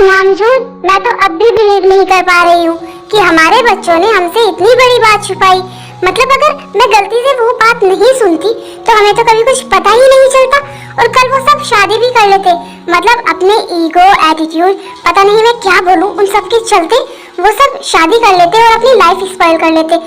Namjoon, मैं तो अब भी बिलीव नहीं कर पा रही हूँ कि हमारे बच्चों ने हमसे इतनी बड़ी बात छुपाई। मतलब अगर मैं गलती से वो बात नहीं सुनती तो हमें तो कभी कुछ पता ही नहीं चलता और कल वो सब शादी भी कर लेते। मतलब अपने ईगो, एटीट्यूड, पता नहीं मैं क्या बोलूँ, उन सब के चलते वो सब शादी कर लेते और अपनी लाइफ स्पॉइल कर लेते।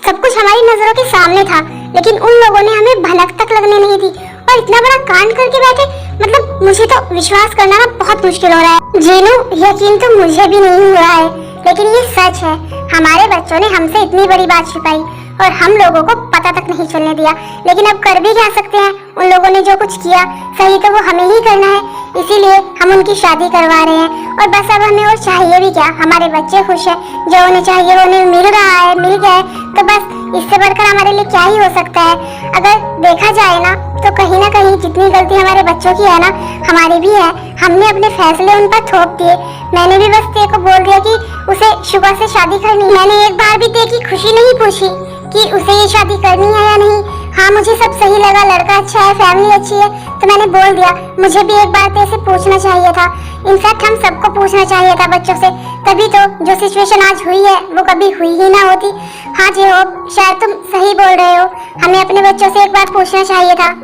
सब कुछ हमारी नजरों के सामने था, लेकिन उन लोगों ने हमें भनक तक लगने नहीं दी और इतना बड़ा कांड करके बैठे। मतलब मुझे तो विश्वास करना ना बहुत मुश्किल हो रहा है। जीनू, यकीन तो मुझे भी नहीं हो रहा है, लेकिन ये सच है। हमारे बच्चों ने हमसे इतनी बड़ी बात छिपाई और हम लोगों को पता तक नहीं चलने दिया। लेकिन अब कर भी क्या सकते हैं, उन लोगों ने जो कुछ किया सही तो वो हमें ही करना है, इसीलिए हम उनकी शादी करवा रहे हैं। और बस अब हमें और चाहिए भी क्या, हमारे बच्चे खुश हैं, जो उन्हें चाहिए वो उन्हें मिल रहा है, मिल गया है, तो बस इससे बढ़कर हमारे लिए क्या ही हो सकता है। अगर देखा जाए ना तो कहीं ना कहीं जितनी गलती हमारे बच्चों की है ना, हमारी भी है। हमने अपने फैसले उन पर थोप दिए। मैंने भी बस तेरे को बोल दिया कि उसे शुभा से शादी करनी। मैंने एक बार भी तेरी खुशी नहीं पूछी कि उसे ये शादी करनी है या नहीं। हाँ, मुझे सब सही लगा, लड़का अच्छा है, फैमिली अच्छी है, तो मैंने बोल दिया। मुझे भी एक बार तेरे से पूछना चाहिए था। इनफैक्ट हम सबको पूछना चाहिए था बच्चों से, तभी तो जो सिचुएशन आज हुई है वो कभी हुई ही ना होती। हाँ जी हो, शायद तुम सही बोल रहे हो, हमें अपने बच्चों से एक बार पूछना चाहिए था।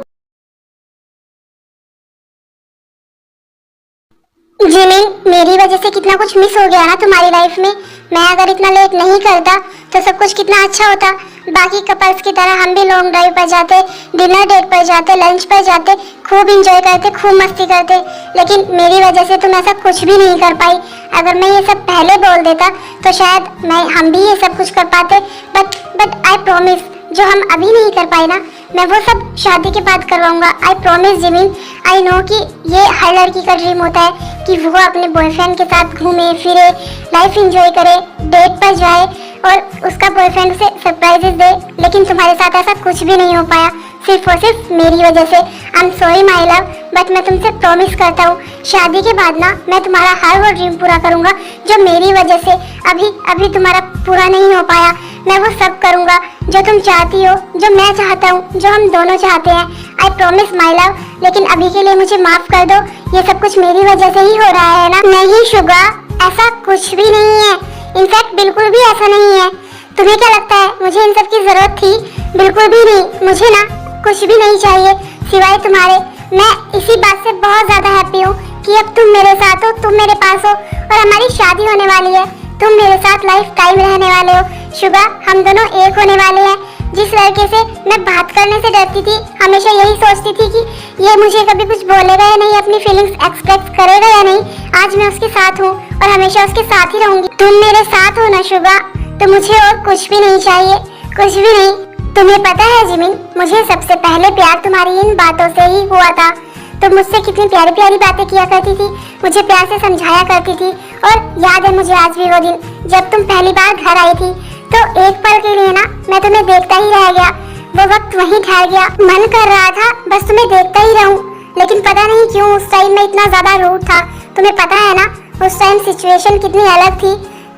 जिमिन, मेरी वजह से कितना कुछ मिस हो गया ना तुम्हारी लाइफ में। मैं अगर इतना लेट नहीं करता तो सब कुछ कितना अच्छा होता। बाकी कपल्स की तरह हम भी लॉन्ग ड्राइव पर जाते, डिनर डेट पर जाते, लंच पर जाते, खूब इंजॉय करते, खूब मस्ती करते। लेकिन मेरी वजह से तुम ऐसा कुछ भी नहीं कर पाई। अगर मैं ये सब पहले बोल देता तो शायद हम भी ये सब कुछ कर पाते। बट आई प्रॉमिस, जो हम अभी नहीं कर पाए ना, मैं वो सब शादी के बाद करवाऊंगा। I promise Jimin. I know कि ये हर लड़की का ड्रीम होता है कि वो अपने बॉयफ्रेंड के साथ घूमे फिरे, लाइफ एंजॉय करे, डेट पर जाए और उसका बॉयफ्रेंड उसे सरप्राइजेस दे। लेकिन तुम्हारे साथ ऐसा कुछ भी नहीं हो पाया, सिर्फ और सिर्फ मेरी वजह से। I am sorry my love, but मैं तुमसे प्रॉमिस करता हूँ शादी के बाद ना मैं तुम्हारा हर वो ड्रीम पूरा करूँगा जो मेरी वजह से अभी तुम्हारा पूरा नहीं हो पाया। मैं वो सब करूँगा जो तुम चाहती हो, जो मैं चाहता हूँ, जो हम दोनों चाहते हैं। I promise my love. लेकिन अभी के लिए मुझे माफ कर दो, ये सब कुछ मेरी वजह से ही हो रहा है ना। नहीं शुगा, ऐसा कुछ भी नहीं है। इनफैक्ट बिल्कुल भी ऐसा नहीं है। तुम्हें क्या लगता है मुझे इन सब की जरूरत थी? बिल्कुल भी नहीं। मुझे ना कुछ भी नहीं चाहिए सिवाय तुम्हारे। मैं इसी बात से बहुत ज्यादा हैप्पी हूँ कि अब तुम मेरे साथ हो, तुम मेरे पास हो और हमारी शादी होने वाली है। तुम मेरे साथ लाइफ टाइम रहने वाले हो शुगा, हम दोनों एक होने वाले हैं। जिस लड़के से मैं बात करने से डरती थी, हमेशा यही सोचती थी कि ये मुझे कभी कुछ बोलेगा या नहीं, अपनी फीलिंग्स एक्सप्रेस करेगा या नहीं, आज मैं उसके साथ हूँ और हमेशा उसके साथ ही रहूंगी। तुम मेरे साथ हो ना शुगा, तो मुझे और कुछ भी नहीं चाहिए, कुछ भी नहीं। तुम्हें पता है जिमिन, मुझे सबसे पहले प्यार तुम्हारी इन बातों से ही हुआ था। तुम मुझसे कितनी प्यारी प्यारी बातें किया करती थी, मुझे प्यार से समझाया करती थी। और याद है मुझे आज भी वो दिन जब तुम पहली बार घर आई थी, तो एक पल के लिए ना मैं तुम्हें देखता ही रह गया। वो वक्त वहीं ठहर गया। मन कर रहा था बस तुम्हें देखता ही रहूं, लेकिन पता नहीं क्यों उस टाइम में इतना ज्यादा रूड था। तुम्हें पता है ना उस टाइम सिचुएशन कितनी अलग थी।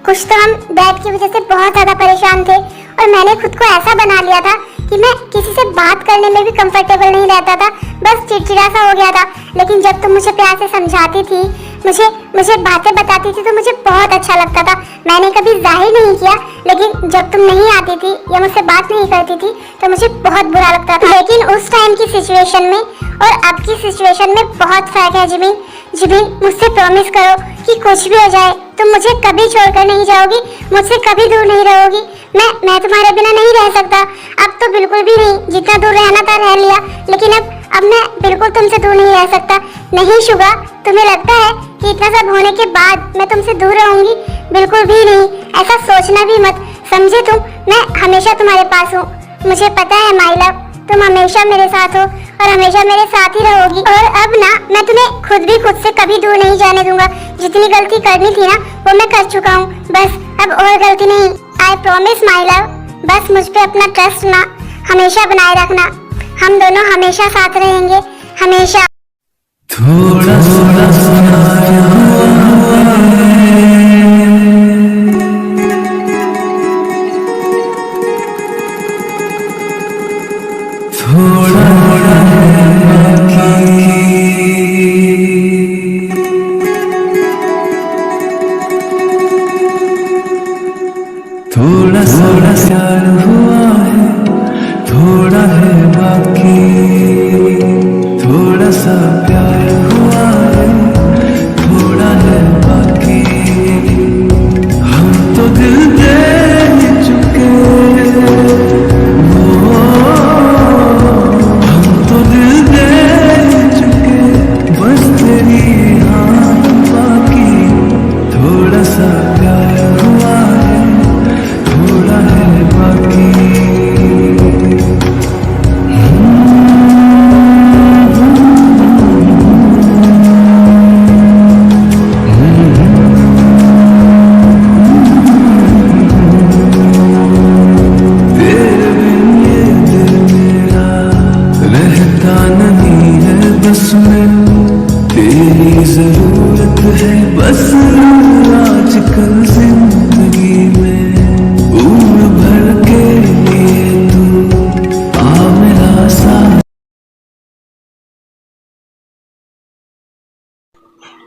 कुछ तो हम डैड की वजह से बहुत ज्यादा परेशान थे और मैंने खुद को ऐसा बना लिया था कि मैं किसी से बात करने में भी कंफर्टेबल नहीं रहता था, बस चिड़चिड़ा सा हो गया था। लेकिन जब तुम मुझे प्यार से समझाती थी, मुझे बातें बताती थी, तो मुझे बहुत अच्छा लगता था। मैंने कभी जाहिर नहीं किया, लेकिन जब तुम नहीं आती थी या मुझसे बात नहीं करती थी तो मुझे बहुत बुरा लगता था। लेकिन उस टाइम की सिचुएशन में और अब की सिचुएशन में बहुत फर्क है जिमिन। जिमिन, मुझसे प्रॉमिस करो कि कुछ भी हो जाए तुम मुझे कभी छोड़कर नहीं जाओगी, मुझसे कभी दूर नहीं रहोगी। मैं तुम्हारे बिना नहीं रह सकता, अब तो बिल्कुल भी नहीं। जितना दूर रहना था रह लिया, लेकिन अब मैं बिल्कुल तुमसे दूर नहीं रह सकता। नहीं शुगा, तुम्हें लगता है कि इतना सब होने के बाद मैं तुमसे दूर रहूंगी? बिल्कुल भी नहीं, ऐसा सोचना भी मत, समझे तुम? मैं हमेशा तुम्हारे पास हूँ। मुझे पता है माय लव, तुम हमेशा मेरे साथ हो और हमेशा मेरे साथ ही रहोगी। और अब ना मैं तुम्हें खुद से कभी दूर नहीं जाने दूंगा। जितनी गलती करनी थी ना वो मैं कर चुका हूँ, बस अब और गलती नहीं। आई प्रॉमिस माय लव, बस मुझ पे अपना ट्रस्ट ना हमेशा बनाए रखना। हम दोनों हमेशा साथ रहेंगे, हमेशा। थोड़ा थोड़ा है बाकी, थोड़ा सा प्यार हुआ है, थोड़ा है बाकी, हम तो दिल दे चुके, हम तो दिल दे चुके, बस तेरी हाँ बाकी, थोड़ा सा प्यार हुआ है, थोड़ा है बाकी। तेरे बिन ये दिल मेरा रहता नहीं है बस में, तेरी जरूरत है बस आजकल जिंदगी में, उम्र भर के लिए तू आ मेरा साथ।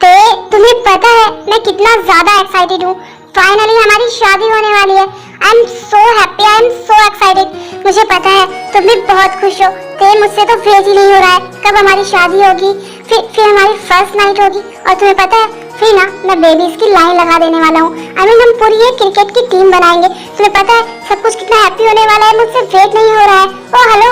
ते तुम्हें पता है मैं कितना ज्यादा एक्साइटेड हूँ। फाइनली हमारी शादी होने वाली है। I am so happy, I am so excited. मुझे पता है तुम भी बहुत खुश हो। ते मुझसे तो वेट ही नहीं हो रहा है कब हमारी शादी होगी, फिर हमारी फर्स्ट नाइट होगी। और तुम्हें पता है फिर ना मैं बेबीज की लाइन लगा देने वाला हूँ। हम पूरी ये क्रिकेट की टीम बनाएंगे। तुम्हें पता है सब कुछ कितना हैप्पी होने वाला है। मुझसे वेट नहीं हो रहा है। ओ हेलो,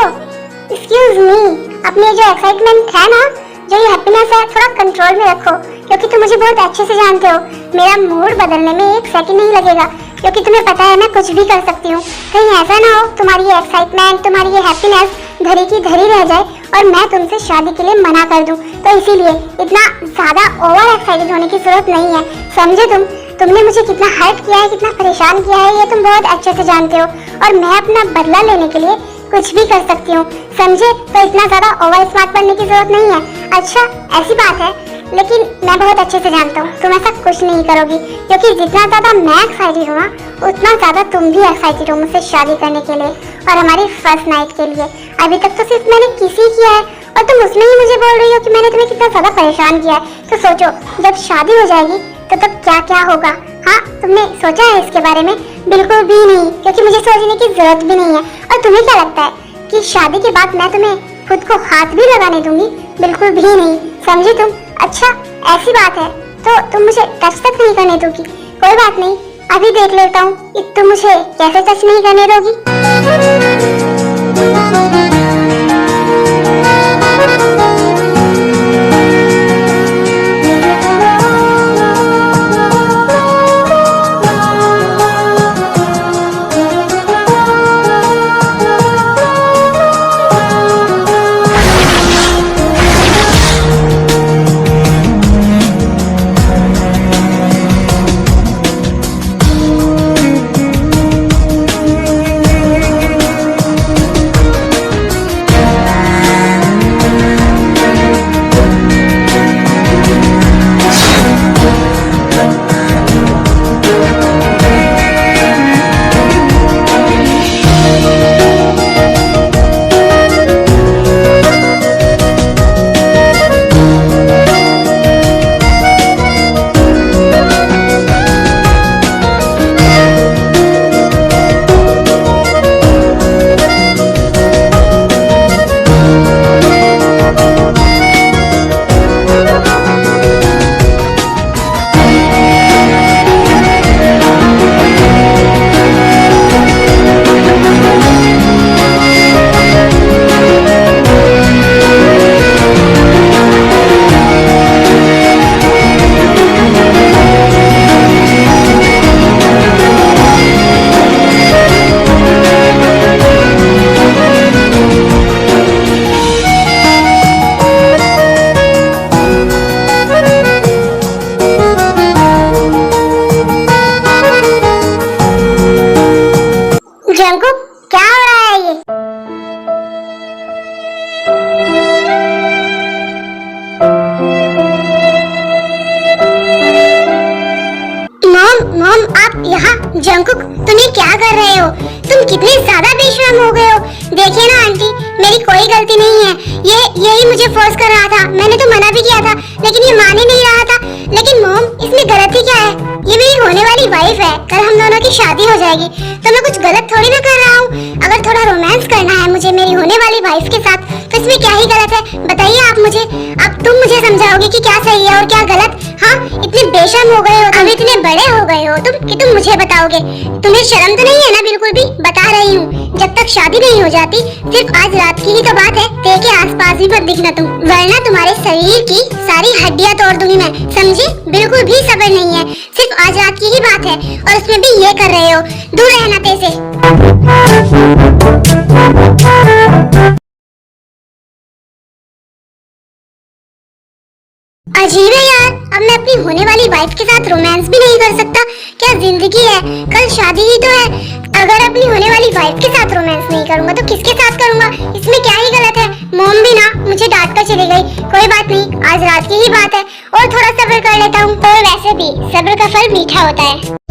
एक्सक्यूज मी, अपनी जो एक्साइटमेंट है ना, जो ये हैप्पीनेस है, थोड़ा कंट्रोल में रखो, क्योंकि तुम मुझे बहुत अच्छे से जानते हो। मेरा मूड बदलने में एक सेकंड नहीं लगेगा, क्योंकि तुम्हें पता है मैं कुछ भी कर सकती हूँ। कहीं ऐसा ना हो तुम्हारी ये एक्साइटमेंट, तुम्हारी ये हैप्पीनेस धरी की धरी रह जाए और मैं तुमसे शादी के लिए मना कर दूँ। तो इसीलिए इतना ज्यादा ओवर एक्साइटेड होने की जरूरत नहीं है, समझे तुमने मुझे कितना हर्ट किया है, कितना परेशान किया है, ये तुम बहुत अच्छे से जानते हो। और मैं अपना बदला लेने के लिए कुछ भी कर सकती हूँ, समझे। तो इतना ज्यादा ओवर स्मार्ट बनने की जरूरत नहीं है। अच्छा ऐसी बात है, लेकिन मैं बहुत अच्छे से जानता हूँ तुम ऐसा कुछ नहीं करोगी, क्योंकि जितना ज्यादा मैं एक्साइटेड हूँ ना, उतना ज्यादा तुम भी एक्साइटेड हो मुझसे शादी करने के लिए और हमारी फर्स्ट नाइट के लिए। अभी तक तो सिर्फ मैंने किसी किया है और तुम उसमें ही मुझे बोल रही हो कि मैंने तुम्हें कितना ज्यादा परेशान किया है। तो सोचो जब शादी हो जाएगी तो तब क्या क्या होगा। हाँ, तुमने सोचा है इसके बारे में? बिल्कुल भी नहीं, क्योंकि मुझे सोचने की जरूरत भी नहीं है। और तुम्हें क्या लगता है कि शादी के बाद मैं तुम्हें खुद को हाथ भी लगाने दूंगी? बिल्कुल भी नहीं, समझे तुम। अच्छा ऐसी बात है तो तुम मुझे टच तक नहीं करने दोगी? कोई बात नहीं, अभी देख लेता हूँ कि तुम मुझे कैसे टच नहीं करने दोगी। जंकुक क्या हो रहा है ये? मॉम आप यहाँ? जंकुक तुम ये क्या कर रहे हो? तुम कितने ज्यादा बेशर्म हो गए हो। देखिए ना आंटी, मेरी कोई गलती नहीं है। यही मुझे फोर्स कर रहा था। मैंने तो मना भी किया था, लेकिन ये मान ही नहीं रहा था। लेकिन मॉम इसमें गलती क्या है? ये मेरी होने वाली वाइफ है, कल हम दोनों की शादी हो जाएगी, तो मैं कुछ गलत थोड़ी ना कर रहा हूँ। अगर थोड़ा रोमांस करना है मुझे मेरी इसमें क्या ही गलत है, बताइए आप मुझे। अब तुम मुझे समझाओगे कि क्या सही है और क्या गलत। हाँ, इतने बेशर्म हो गए हो, अब इतने बड़े हो गए हो तुम कि तुम मुझे बताओगे। तुम्हें शर्म तो नहीं है ना? बिल्कुल भी। बता रही हूँ, जब तक शादी नहीं हो जाती, सिर्फ आज रात की ही तो बात है, तेरे के आसपास भी मत दिखना तुम, वरना तुम्हारे शरीर की सारी हड्डियां तोड़ दूंगी मैं, समझे? बिल्कुल भी सब्र नहीं है, सिर्फ आज रात की ही बात है, और उसमें भी ये कर रहे हो। दूर रहना तेरे से। अजीब है यार, अब मैं अपनी होने वाली वाइफ के साथ रोमांस भी नहीं कर सकता। क्या जिंदगी है, कल शादी ही तो है। अगर अपनी होने वाली वाइफ के साथ रोमांस नहीं करूंगा तो किसके साथ करूंगा? इसमें क्या ही गलत है? मॉम भी ना मुझे डांट कर चली गई। कोई बात नहीं, आज रात की ही बात है और थोड़ा सब्र कर लेता हूँ। और वैसे भी सब्र का फल मीठा होता है।